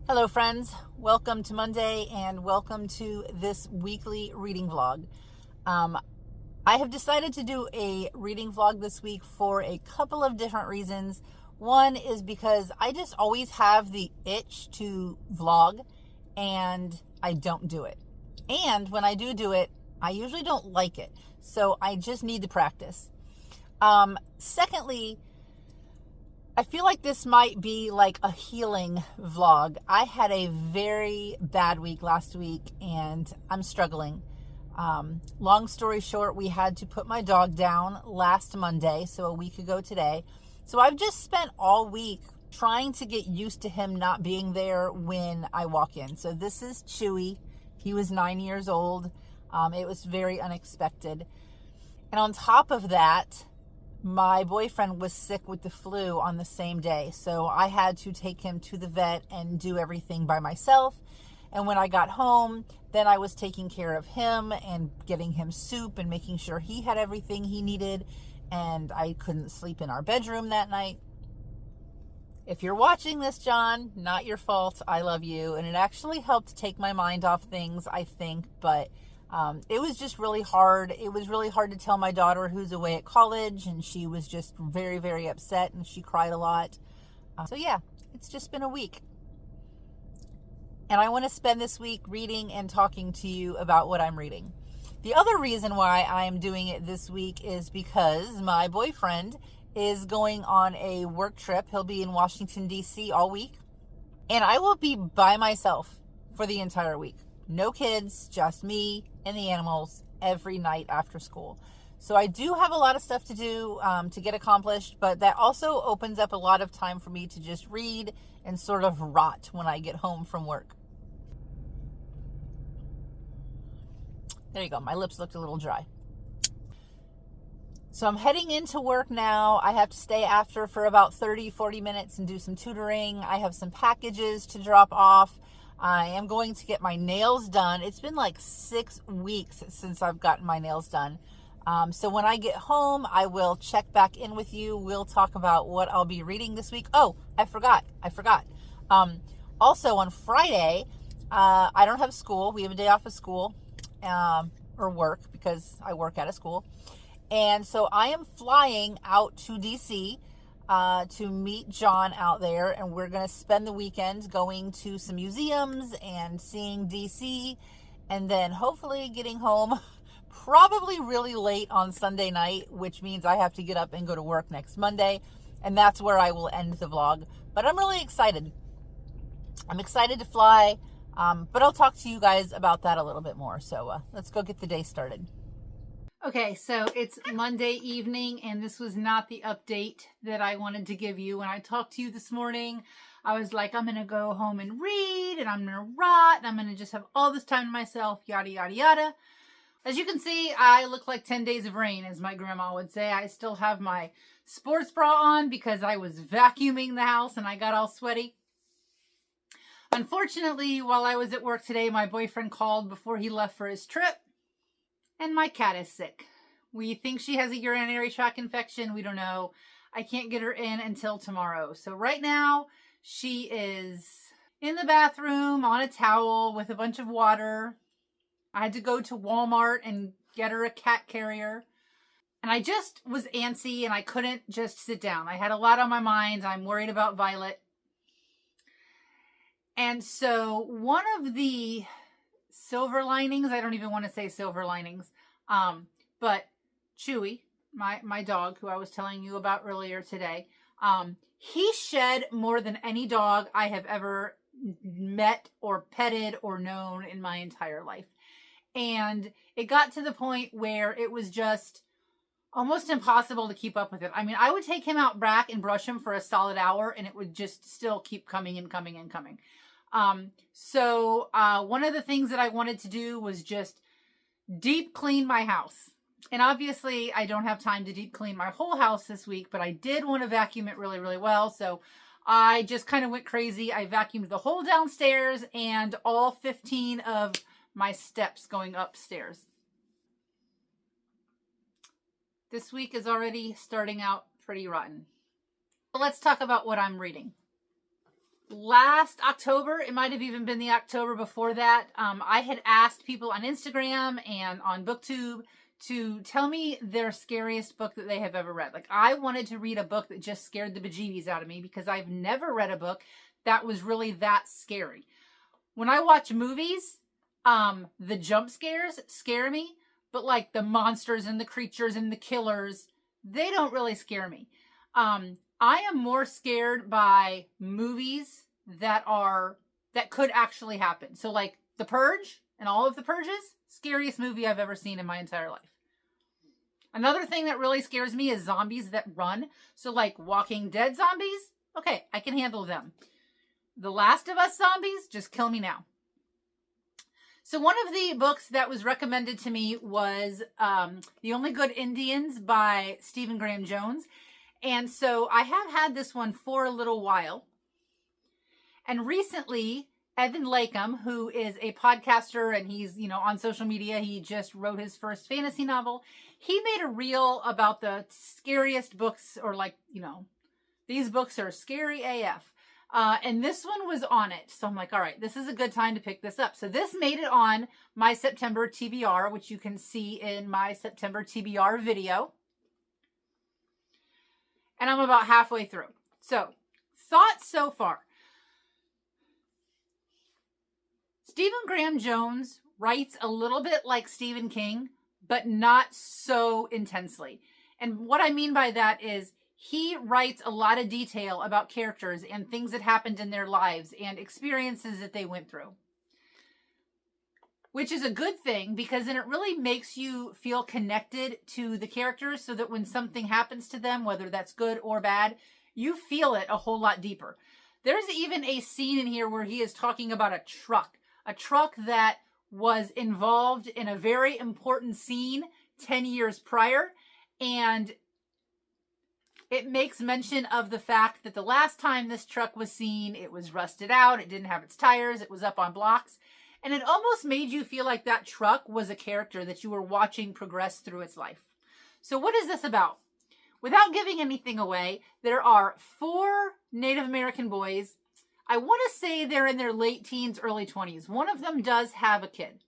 Hello friends, welcome to Monday and welcome to this weekly reading vlog. I have decided to do a reading vlog this week for a couple of different reasons. One is because I just always have the itch to vlog and I don't do it. And when I do it, I usually don't like it. So I just need to practice. Secondly, I feel like this might be like a healing vlog. I had a very bad week last week and I'm struggling. Long story short, we had to put my dog down last Monday, so a week ago today. So I've just spent all week trying to get used to him not being there when I walk in. So this is Chewy. He was 9 years old. It was very unexpected. And on top of that, my boyfriend was sick with the flu on the same day. So I had to take him to the vet and do everything by myself. And when I got home, then I was taking care of him and getting him soup and making sure he had everything he needed. And I couldn't sleep in our bedroom that night. If you're watching this, John, not your fault. I love you. And it actually helped take my mind off things, I think. But it was just really hard. It was really hard to tell my daughter who's away at college, and she was just very, very upset, and she cried a lot. So yeah, it's just been a week. And I want to spend this week reading and talking to you about what I'm reading. The other reason why I am doing it this week is because my boyfriend is going on a work trip. He'll be in Washington, D.C. all week. And I will be by myself for the entire week. No kids, just me and the animals every night after school. So I do have a lot of stuff to do to get accomplished, but that also opens up a lot of time for me to just read and sort of rot when I get home from work. There you go. My lips looked a little dry. So I'm heading into work now. I have to stay after for about 30-40 minutes and do some tutoring. I have some packages to drop off. I am going to get my nails done. It's been like 6 weeks since I've gotten my nails done. So when I get home, I will check back in with you. We'll talk about what I'll be reading this week. Oh, I forgot. Also on Friday, I don't have school. We have a day off of school or work because I work at a school. And so I am flying out to DC to meet John out there, and we're going to spend the weekend going to some museums and seeing DC, and then hopefully getting home probably really late on Sunday night, which means I have to get up and go to work next Monday, and that's where I will end the vlog. But I'm really excited. I'm excited to fly, but I'll talk to you guys about that a little bit more. So let's go get the day started. Okay, so it's Monday evening, and this was not the update that I wanted to give you. When I talked to you this morning, I was like, I'm going to go home and read, and I'm going to rot, and I'm going to just have all this time to myself, yada, yada, yada. As you can see, I look like 10 days of rain, as my grandma would say. I still have my sports bra on because I was vacuuming the house, and I got all sweaty. Unfortunately, while I was at work today, my boyfriend called before he left for his trip. And my cat is sick. We think she has a urinary tract infection. We don't know. I can't get her in until tomorrow. So right now, she is in the bathroom on a towel with a bunch of water. I had to go to Walmart and get her a cat carrier. And I just was antsy and I couldn't just sit down. I had a lot on my mind. I'm worried about Violet. And so one of the silver linings, I don't even want to say silver linings, but Chewy, my dog, who I was telling you about earlier today, he shed more than any dog I have ever met or petted or known in my entire life. And it got to the point where it was just almost impossible to keep up with it. I mean, I would take him out back and brush him for a solid hour, and it would just still keep coming and coming and coming. So one of the things that I wanted to do was just deep clean my house. And obviously I don't have time to deep clean my whole house this week, but I did want to vacuum it really, really well. So I just kind of went crazy. I vacuumed the whole downstairs and all 15 of my steps going upstairs. This week is already starting out pretty rotten. But let's talk about what I'm reading. last October, it might have even been the October before that, I had asked people on Instagram and on Booktube to tell me their scariest book that they have ever read. Like, I wanted to read a book that just scared the bejeebies out of me because I've never read a book that was really that scary. When I watch movies, the jump scares scare me, but like the monsters and the creatures and the killers, they don't really scare me. I am more scared by movies that could actually happen. So like The Purge and all of the Purges, scariest movie I've ever seen in my entire life. Another thing that really scares me is zombies that run. So like Walking Dead zombies, okay, I can handle them. The Last of Us zombies, just kill me now. So one of the books that was recommended to me was The Only Good Indians by Stephen Graham Jones. And so I have had this one for a little while. And recently, Evan Lakeham, who is a podcaster and he's, on social media, he just wrote his first fantasy novel. He made a reel about the scariest books, or like, these books are scary AF. And this one was on it. So I'm like, all right, this is a good time to pick this up. So this made it on my September TBR, which you can see in my September TBR video. And I'm about halfway through. So, thoughts so far. Stephen Graham Jones writes a little bit like Stephen King, but not so intensely. And what I mean by that is he writes a lot of detail about characters and things that happened in their lives and experiences that they went through. Which is a good thing because then it really makes you feel connected to the characters so that when something happens to them, whether that's good or bad, you feel it a whole lot deeper. There's even a scene in here where he is talking about a truck that was involved in a very important scene 10 years prior. And it makes mention of the fact that the last time this truck was seen, it was rusted out. It didn't have its tires. It was up on blocks. And it almost made you feel like that truck was a character that you were watching progress through its life. So what is this about? Without giving anything away, there are 4 Native American boys. I want to say they're in their late teens, early 20s. One of them does have a kid.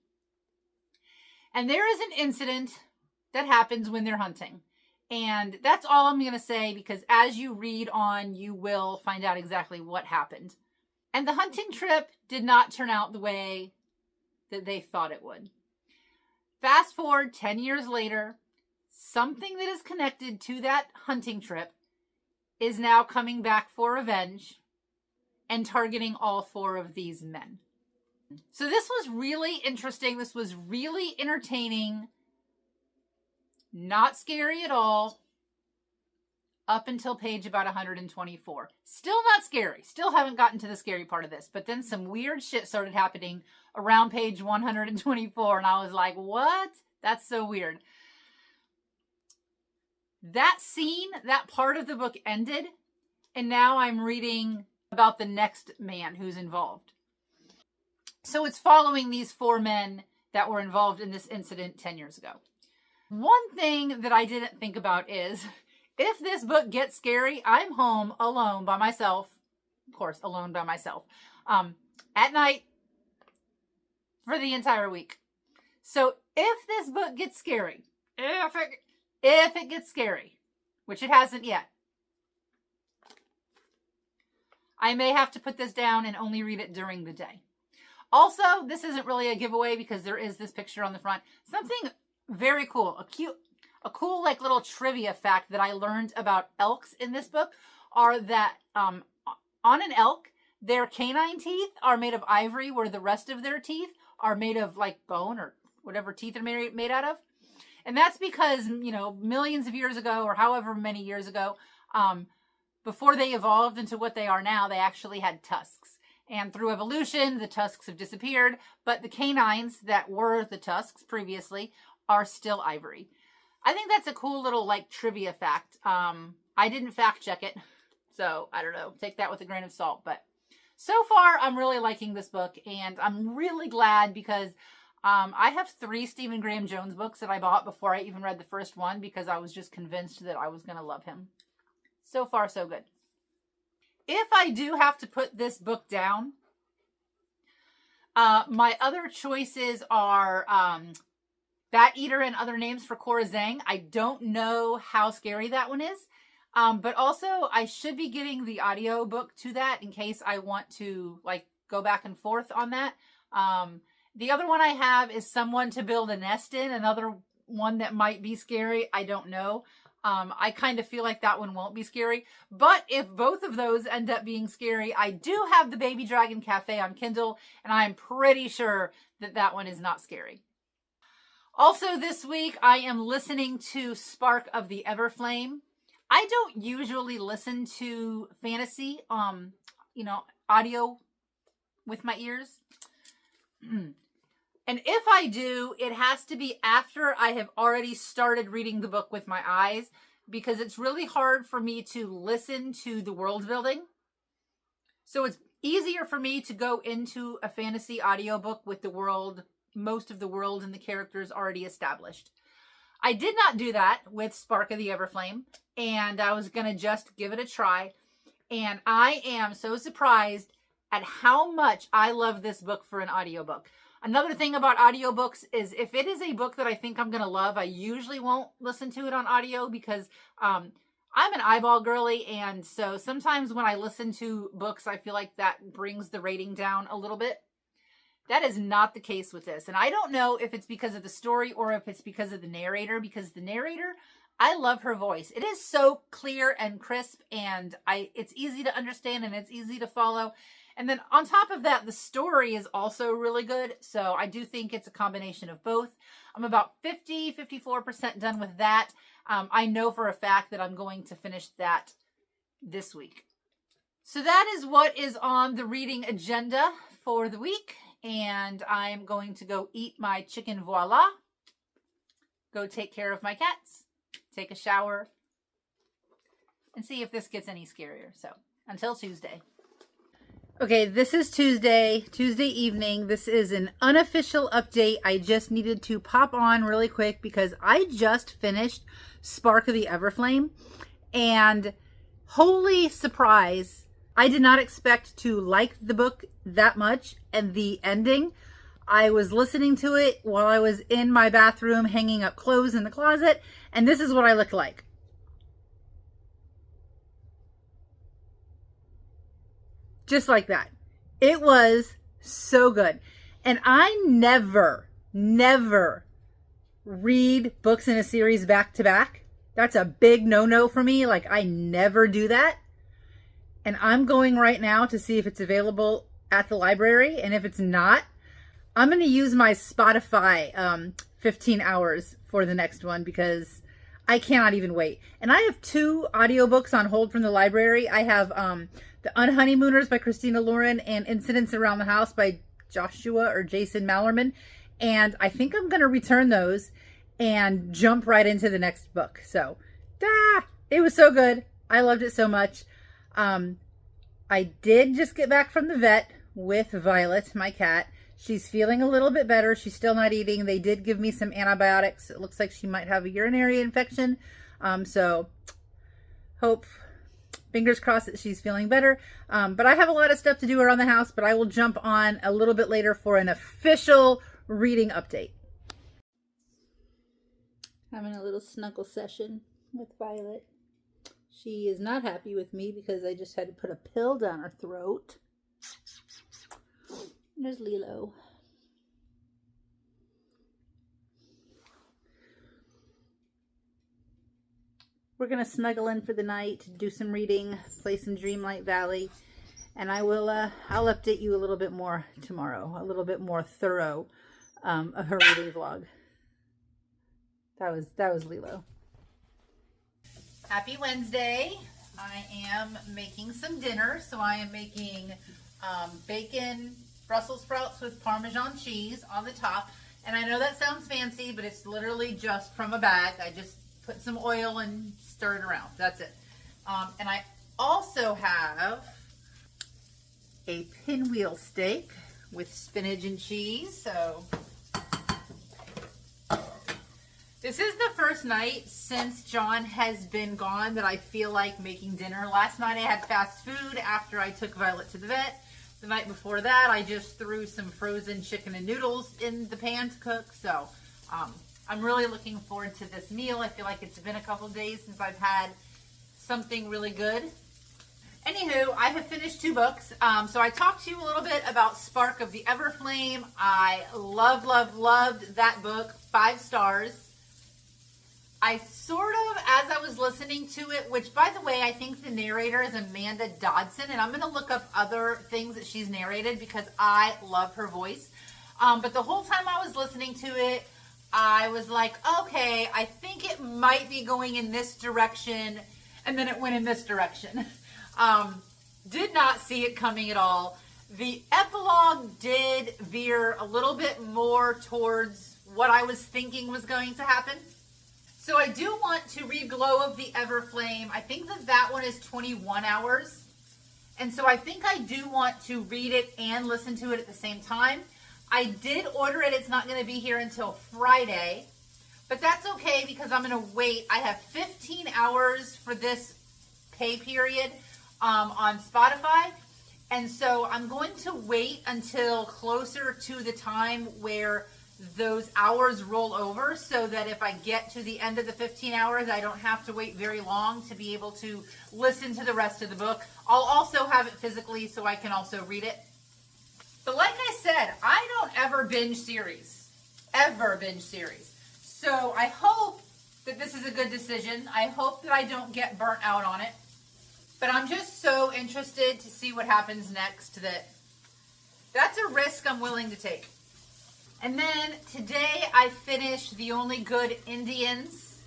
And there is an incident that happens when they're hunting. And that's all I'm going to say because as you read on, you will find out exactly what happened. And the hunting trip did not turn out the way that they thought it would. Fast forward 10 years later, something that is connected to that hunting trip is now coming back for revenge and targeting all 4 of these men. So this was really interesting. This was really entertaining. Not scary at all. Up until page about 124. Still not scary. Still haven't gotten to the scary part of this. But then some weird shit started happening around page 124. And I was like, what? That's so weird. That scene, that part of the book ended. And now I'm reading about the next man who's involved. So it's following these 4 men that were involved in this incident 10 years ago. One thing that I didn't think about is, if this book gets scary, I'm home alone by myself, of course, alone by myself, at night for the entire week. So if this book gets scary, if it gets scary, which it hasn't yet, I may have to put this down and only read it during the day. Also, this isn't really a giveaway because there is this picture on the front. Something very cool, a cool like little trivia fact that I learned about elks in this book are that on an elk, their canine teeth are made of ivory where the rest of their teeth are made of like bone or whatever teeth are made out of. And that's because, millions of years ago or however many years ago, before they evolved into what they are now, they actually had tusks. And through evolution, the tusks have disappeared, but the canines that were the tusks previously are still ivory. I think that's a cool little like trivia fact. I didn't fact check it, so I don't know. Take that with a grain of salt. But so far, I'm really liking this book, and I'm really glad because I have 3 Stephen Graham Jones books that I bought before I even read the first one because I was just convinced that I was going to love him. So far, so good. If I do have to put this book down, my other choices are Bat Eater and Other Names for Cora Zhang. I don't know how scary that one is. But also I should be getting the audio book to that in case I want to like go back and forth on that. The other one I have is Someone to Build a Nest In, another one that might be scary. I don't know. I kind of feel like that one won't be scary, but if both of those end up being scary, I do have the Baby Dragon Cafe on Kindle, and I'm pretty sure that that one is not scary. Also this week, I am listening to Spark of the Everflame. I don't usually listen to fantasy, audio with my ears. And if I do, it has to be after I have already started reading the book with my eyes, because it's really hard for me to listen to the world building. So it's easier for me to go into a fantasy audiobook with the world, most of the world and the characters already established. I did not do that with Spark of the Everflame, and I was going to just give it a try. And I am so surprised at how much I love this book for an audiobook. Another thing about audiobooks is if it is a book that I think I'm going to love, I usually won't listen to it on audio because I'm an eyeball girly. And so sometimes when I listen to books, I feel like that brings the rating down a little bit. That is not the case with this. And I don't know if it's because of the story or if it's because of the narrator, because the narrator, I love her voice. It is so clear and crisp, and it's easy to understand and it's easy to follow. And then on top of that, the story is also really good. So I do think it's a combination of both. I'm about 54% done with that. I know for a fact that I'm going to finish that this week. So that is what is on the reading agenda for the week. And I'm going to go eat my chicken voila, go take care of my cats, take a shower, and see if this gets any scarier. So until Tuesday. Okay, this is Tuesday evening. This is an unofficial update. I just needed to pop on really quick because I just finished Spark of the Everflame, and holy surprise, I did not expect to like the book that much. And the ending, I was listening to it while I was in my bathroom hanging up clothes in the closet, and this is what I looked like. Just like that. It was so good. And I never read books in a series back to back. That's a big no-no for me. Like, I never do that. And I'm going right now to see if it's available at the library. And if it's not, I'm going to use my Spotify 15 hours for the next one because I cannot even wait. And I have 2 audiobooks on hold from the library. I have The Unhoneymooners by Christina Lauren and Incidents Around the House by Joshua or Jason Mallerman. And I think I'm going to return those and jump right into the next book. So, it was so good. I loved it so much. I did just get back from the vet with Violet, my cat. She's feeling a little bit better. She's still not eating. They did give me some antibiotics. It looks like she might have a urinary infection. So fingers crossed that she's feeling better. But I have a lot of stuff to do around the house, but I will jump on a little bit later for an official reading update. Having a little snuggle session with Violet. She is not happy with me because I just had to put a pill down her throat. There's Lilo. We're going to snuggle in for the night, do some reading, play some Dreamlight Valley, and I'll update you a little bit more tomorrow, a little bit more thorough of her reading vlog. That was Lilo. Happy Wednesday. I am making some dinner. So I am making bacon Brussels sprouts with Parmesan cheese on the top. And I know that sounds fancy, but it's literally just from a bag. I just put some oil and stir it around. That's it. And I also have a pinwheel steak with spinach and cheese. So This is the first night since John has been gone that I feel like making dinner. Last night I had fast food after I took Violet to the vet. The night before that I just threw some frozen chicken and noodles in the pan to cook. So I'm really looking forward to this meal. I feel like it's been a couple days since I've had something really good. Anywho, I have finished 2 books. So I talked to you a little bit about Spark of the Everflame. I loved that book. 5 stars. I sort of, as I was listening to it, which by the way, I think the narrator is Amanda Dodson, and I'm going to look up other things that she's narrated because I love her voice. But the whole time I was listening to it, I was like, okay, I think it might be going in this direction, and then it went in this direction. Did not see it coming at all. The epilogue did veer a little bit more towards what I was thinking was going to happen. So I do want to read Glow of the Everflame. I think that one is 21 hours. And so I think I do want to read it and listen to it at the same time. I did order it. It's not going to be here until Friday. But that's okay because I'm going to wait. I have 15 hours for this pay period on Spotify. And so I'm going to wait until closer to the time where those hours roll over so that if I get to the end of the 15 hours, I don't have to wait very long to be able to listen to the rest of the book. I'll also have it physically so I can also read it. But like I said, I don't ever binge series. So I hope that this is a good decision. I hope that I don't get burnt out on it. But I'm just so interested to see what happens next that's a risk I'm willing to take. And then today I finished The Only Good Indians.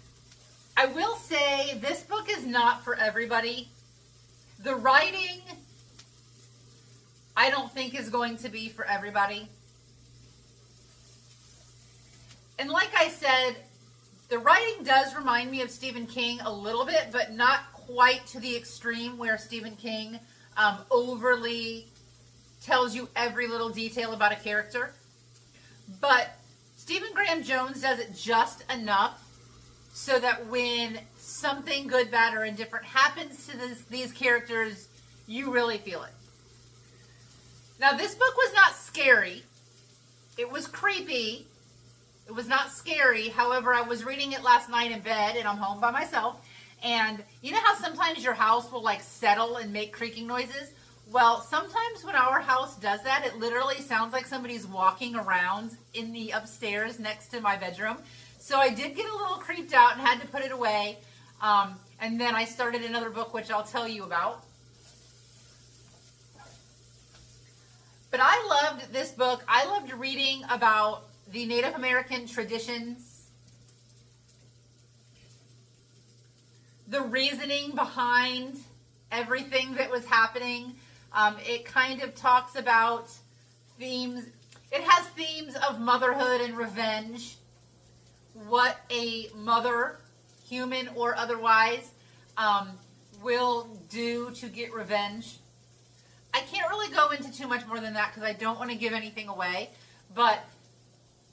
I will say this book is not for everybody. The writing, I don't think is going to be for everybody. And like I said, the writing does remind me of Stephen King a little bit, but not quite to the extreme where Stephen King overly tells you every little detail about a character. But Stephen Graham Jones does it just enough so that when something good, bad, or indifferent happens to these characters, you really feel it. Now, this book was not scary. It was creepy. It was not scary. However, I was reading it last night in bed, and I'm home by myself. And you know how sometimes your house will like settle and make creaking noises? Well, sometimes when our house does that, it literally sounds like somebody's walking around in the upstairs next to my bedroom. So I did get a little creeped out and had to put it away. And then I started another book, which I'll tell you about. But I loved this book. I loved reading about the Native American traditions, the reasoning behind everything that was happening. It kind of talks about themes. It has themes of motherhood and revenge. What a mother, human or otherwise, will do to get revenge. I can't really go into too much more than that because I don't want to give anything away. But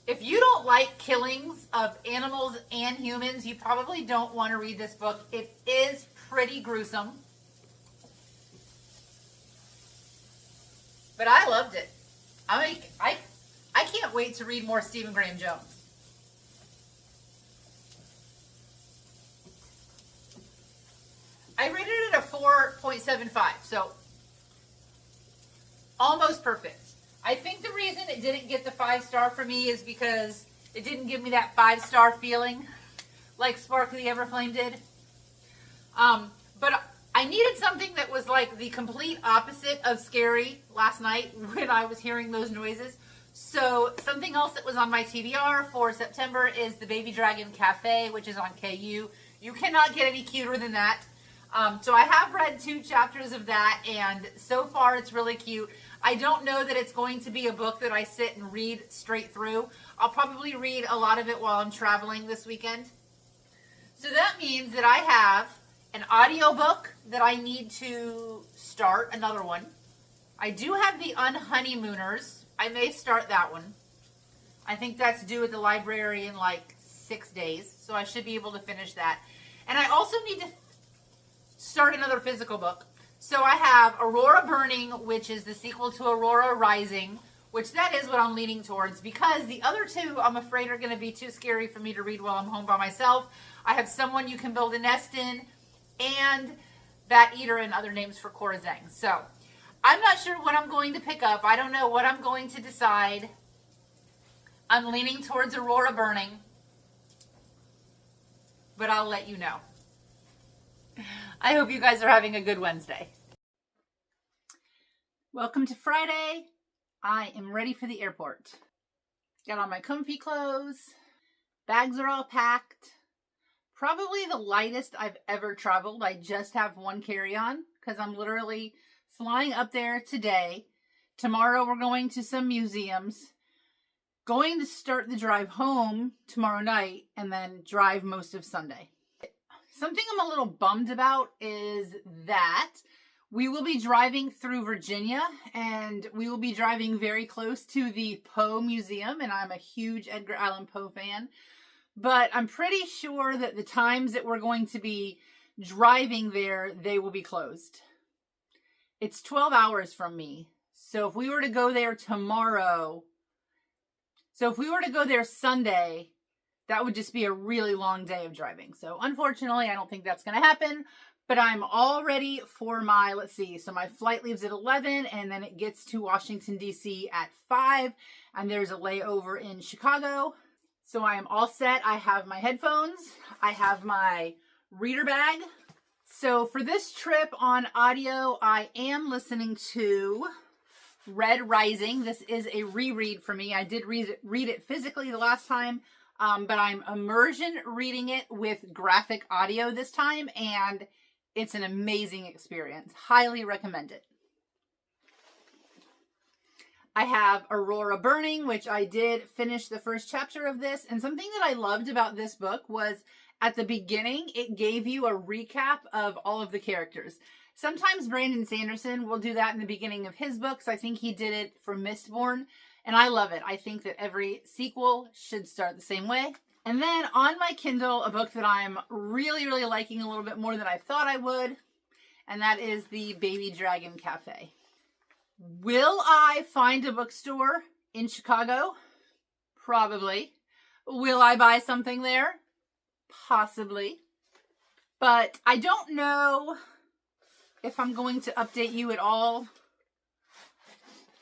if you don't like killings of animals and humans, you probably don't want to read this book. It is pretty gruesome. But I loved it. I can't wait to read more Stephen Graham Jones. I rated it a 4.75, so almost perfect. I think the reason it didn't get the 5-star for me is because it didn't give me that 5-star feeling like Spark of the Everflame did. But I needed something that was like the complete opposite of scary last night when I was hearing those noises. So something else that was on my TBR for September is the Baby Dragon Cafe, which is on KU. You cannot get any cuter than that. So I have read 2 chapters of that, and so far it's really cute. I don't know that it's going to be a book that I sit and read straight through. I'll probably read a lot of it while I'm traveling this weekend. So that means that I have an audiobook that I need to start, another one. I do have the Unhoneymooners. I may start that one. I think that's due at the library in like 6 days, so I should be able to finish that. And I also need to start another physical book. So I have Aurora Burning, which is the sequel to Aurora Rising, which that is what I'm leaning towards, because the other two I'm afraid are going to be too scary for me to read while I'm home by myself. I have Someone You Can Build a Nest In and Bat Eater and Other Names for Cora Zhang. So I'm not sure what I'm going to pick up. I don't know what I'm going to decide. I'm leaning towards Aurora Burning, but I'll let you know. I hope you guys are having a good Wednesday. Welcome to Friday. I am ready for the airport. Got on my comfy clothes. Bags are all packed. Probably the lightest I've ever traveled. I just have one carry-on because I'm literally flying up there today. Tomorrow we're going to some museums. Going to start the drive home tomorrow night and then drive most of Sunday. Something I'm a little bummed about is that we will be driving through Virginia, and we will be driving very close to the Poe Museum, and I'm a huge Edgar Allan Poe fan. But I'm pretty sure that the times that we're going to be driving there, they will be closed. It's 12 hours from me. So if we were to go there tomorrow, if we were to go there Sunday, that would just be a really long day of driving. So unfortunately, I don't think that's going to happen. But I'm all ready for my, let's see, so my flight leaves at 11 and then it gets to Washington, D.C. at 5. And there's a layover in Chicago. So I am all set. I have my headphones. I have my reader bag. So for this trip on audio, I am listening to Red Rising. This is a reread for me. I did read it physically the last time, but I'm immersion reading it with graphic audio this time, and it's an amazing experience. Highly recommend it. I have Aurora Burning, which I did finish the first chapter of this, and something that I loved about this book was at the beginning, it gave you a recap of all of the characters. Sometimes Brandon Sanderson will do that in the beginning of his books. I think he did it for Mistborn, and I love it. I think that every sequel should start the same way. And then on my Kindle, a book that I'm really, really liking a little bit more than I thought I would, and that is the Baby Dragon Cafe. Will I find a bookstore in Chicago? Probably. Will I buy something there? Possibly. But I don't know if I'm going to update you at all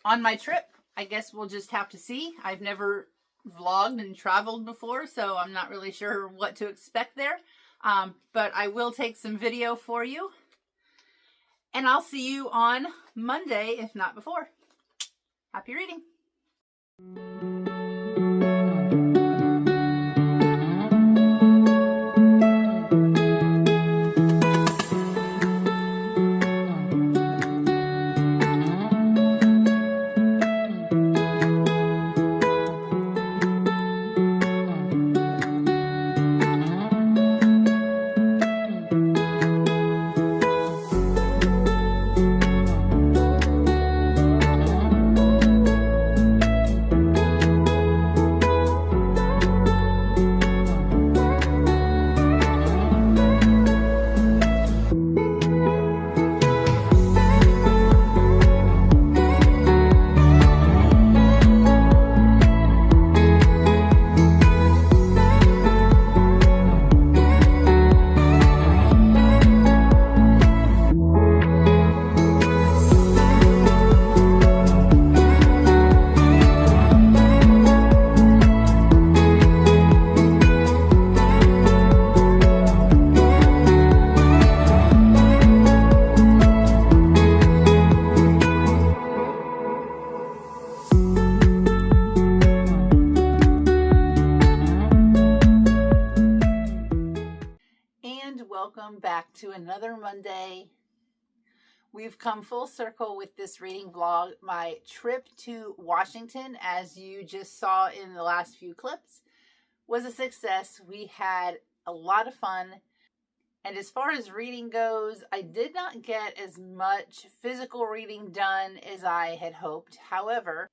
on my trip. I guess we'll just have to see. I've never vlogged and traveled before, so I'm not really sure what to expect there. But I will take some video for you. And I'll see you on Monday, if not before. Happy reading. Welcome back to another Monday. We've come full circle with this reading vlog. My trip to Washington, as you just saw in the last few clips, was a success. We had a lot of fun. And as far as reading goes, I did not get as much physical reading done as I had hoped. However,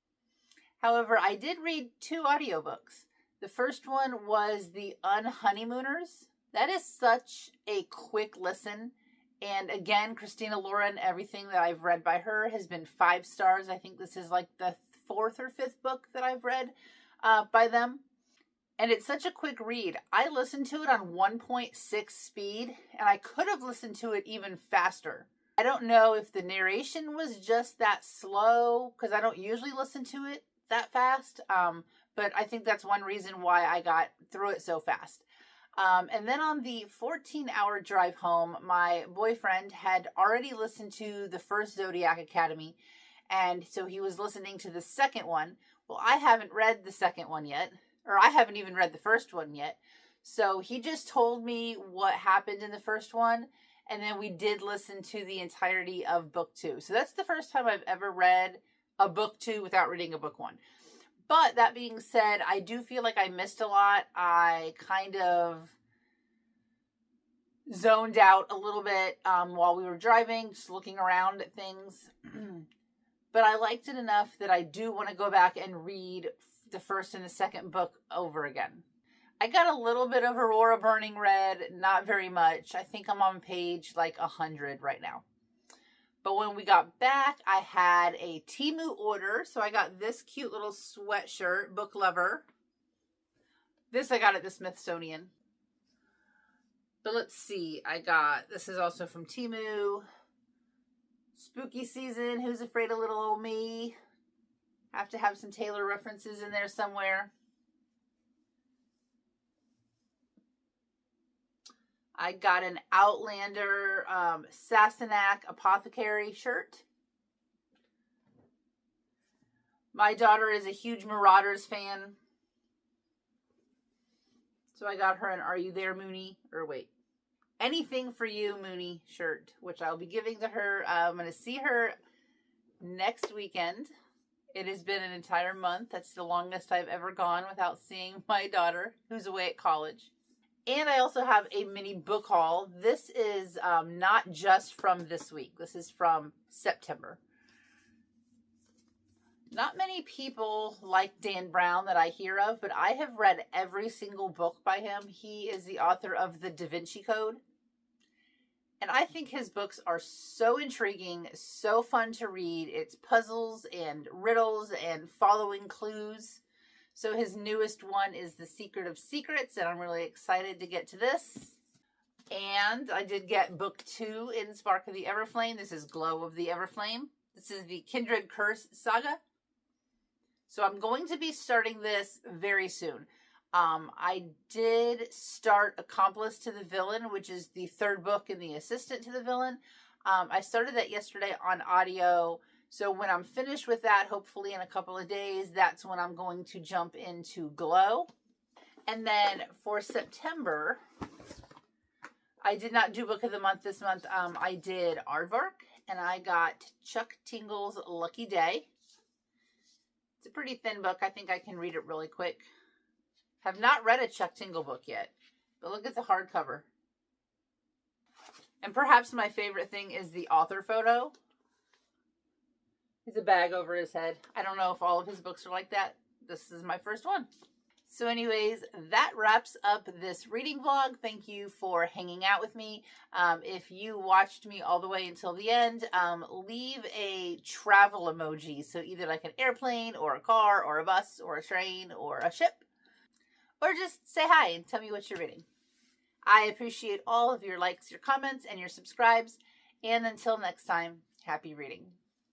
I did read 2 audiobooks. The first one was The Unhoneymooners. That is such a quick listen. And again, Christina Lauren, everything that I've read by her has been 5 stars. I think this is like the 4th or 5th book that I've read by them. And it's such a quick read. I listened to it on 1.6 speed, and I could have listened to it even faster. I don't know if the narration was just that slow, because I don't usually listen to it that fast. But I think that's one reason why I got through it so fast. And then on the 14-hour drive home, my boyfriend had already listened to the first Zodiac Academy, and so he was listening to the second one. Well, I haven't read the second one yet, or I haven't even read the first one yet. So he just told me what happened in the first one, and then we did listen to the entirety of book 2. So that's the first time I've ever read a book 2 without reading a book 1. But that being said, I do feel like I missed a lot. I kind of zoned out a little bit while we were driving, just looking around at things. But I liked it enough that I do want to go back and read the first and the second book over again. I got a little bit of Aurora Burning read, not very much. I think I'm on page like 100 right now. But when we got back, I had a Temu order. So I got this cute little sweatshirt, Book Lover. This I got at the Smithsonian. But let's see, this is also from Temu. Spooky season, Who's Afraid of Little Old Me? Have to have some Taylor references in there somewhere. I got an Outlander Sassenach Apothecary shirt. My daughter is a huge Marauders fan. So I got her an Are You There, Mooney? Or wait, Anything for You, Mooney shirt, which I'll be giving to her. I'm going to see her next weekend. It has been an entire month. That's the longest I've ever gone without seeing my daughter, who's away at college. And I also have a mini book haul. This is not just from this week. This is from September. Not many people like Dan Brown that I hear of, but I have read every single book by him. He is the author of The Da Vinci Code. And I think his books are so intriguing, so fun to read. It's puzzles and riddles and following clues. So his newest one is The Secret of Secrets, and I'm really excited to get to this. And I did get book 2 in Spark of the Everflame. This is Glow of the Everflame. This is the Kindred Curse saga. So I'm going to be starting this very soon. I did start Accomplice to the Villain, which is the 3rd book in the Assistant to the Villain. I started that yesterday on audio. So when I'm finished with that, hopefully in a couple of days, that's when I'm going to jump into Glow. And then for September, I did not do Book of the Month this month. I did Aardvark, and I got Chuck Tingle's Lucky Day. It's a pretty thin book. I think I can read it really quick. Have not read a Chuck Tingle book yet, but look at the hardcover. And perhaps my favorite thing is the author photo. He's a bag over his head. I don't know if all of his books are like that. This is my first one. So anyways, that wraps up this reading vlog. Thank you for hanging out with me. If you watched me all the way until the end, leave a travel emoji. So either like an airplane or a car or a bus or a train or a ship. Or just say hi and tell me what you're reading. I appreciate all of your likes, your comments, and your subscribes. And until next time, happy reading.